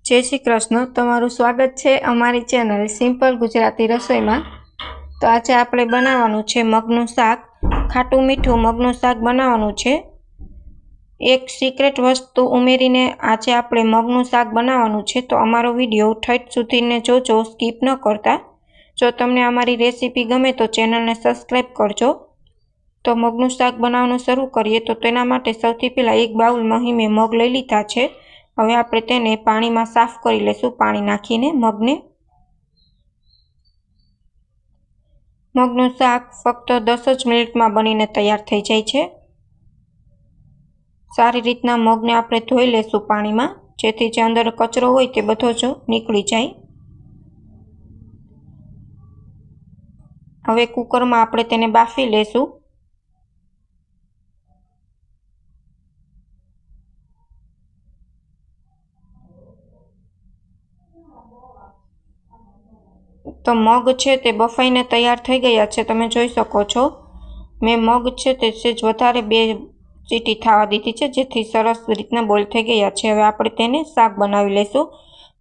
जय श्री कृष्ण। तमारुं स्वागत है अमारी चेनल सिम्पल गुजराती रसोई में। तो आज आपणे बनाववानुं छे मगनुं शाक। खाटू मीठू मगनुं शाक बनाववानुं छे। एक सीक्रेट वस्तु उमेरीने आज आपणे मगनुं शाक बनाववानुं छे। तो अमारो विडियो ठेठ सुधीने जोजो, स्कीप न करता। जो तमने अमारी रेसिपी गमे तो चेनल ने सब्सक्राइब करजो। तो मगनुं शाक बनाववानुं शरू करीए। तो तेना माटे सौथी पहेला एक बाउल में मैं मग लई लीधा छे। हवे आपणे तेने पाणी में साफ करी लेशुं। पाणी नाखीने मगने मगनुं शाक फक्त 10 ज मिनिट में बनीने तैयार थई जाय छे। सारी रीतना मगने आपणे धोई लेशुं पाणी में, जेथी जे अंदर कचरो होय ते बधो ज નીકળી जाय। हवे कुकर में आपणे तेने बाफी लेशुं। तो मग छे ते बफाईने तैयार थई गया छे। तमे जोई शको छो। मैं मग छे ते सेज वधारे 2 सीटी थवा दीधी छे, जेथी सरस रीतना बोइल थई गया छे। हवे आपणे तेने शाक बनावी लेशुं।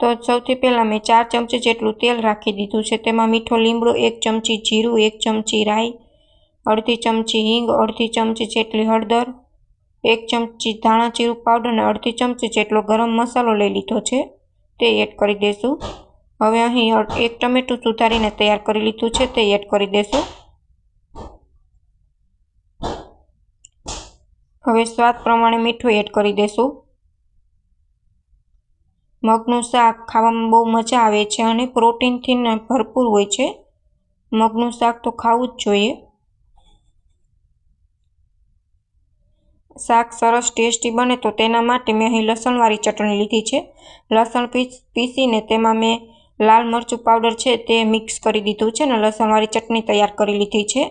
तो सौथी पहेला मैं 4 चमची जेटलुं तेल राखी दीधुं छे। तेमां मीठो લીમડો, 1 चमची जीरुं, 1 चमची राई, अर्धी चमची हींग, अर्धी चमची जेटली हळदर, 1 चमची धाणा जीरुं पाउडर ने अर्धी चमची जेटलो गरम मसालो लई लीधो छे, ते एड करी देशुं। हवे अहीं 1 टमेटું सुधारीने तैयार करी लीधुं छे, ते एड करी देशुं। हवे स्वाद प्रमाणे मीठुं एड करी देशुं। मगनुं शाक खावामां बहु मजा आवे छे अने प्रोटीनथी भरपूर होय छे। मगनुं शाक तो खावुं ज जोईए। शाक सरस टेस्टी बने तो तेना माटे मैं अहीं लसणवाળી चटणी लीधी छे। लसण पीसीने तेमां मैं लाल मरचुं पाउडर छे ते मिक्स करी दीधुं छे ने लसणवाળી चटणी तैयार करी लीधी छे।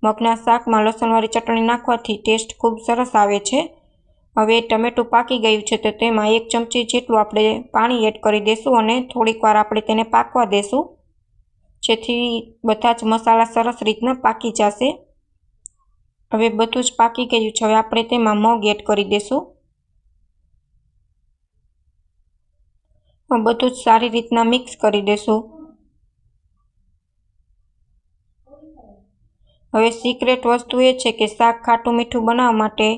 मगना शाकमां लसणवाળી चटणी नाखवाथी टेस्ट खूब सरस आवे छे। हवे टमेटું पाकी गयुं छे तो तेमां 1 चमची जेटલું आपणे पाणी एड करी देशुं अने थोड़ीकवार आपणे तेने पाकवा देशुं, जेथी बधा ज मसाला सरस रीतना पाकी जशे। हवे बधुं ज पाकी गयुं छे। हवे आपणे तेमां मग एड करी देशुं। बधुं ज सारी रीतना मिक्स करी देशुं। हवे सीक्रेट वस्तु ए छे के शाक खाटું મીઠું बनाववा माटे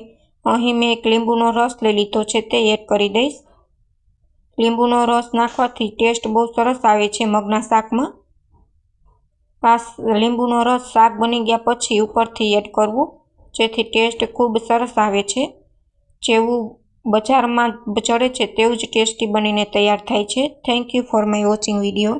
अहीं मैं एक લીંબુનો रस लई लीधो छे, ते एड करी दईश। લીંબુનો रस नाखवाथी टेस्ट बहु सरस आवे छे मगना शाकमां। पास લીંબુનો रस शाक बनी गया पछी उपरथी एड करवुं, जेथी टेस्ट खूब सरस आवे छे। जेवुं बजारमां जळे छे तेवुं ज टेस्टी बनीने तैयार थाय छे। Thank you for my watching video.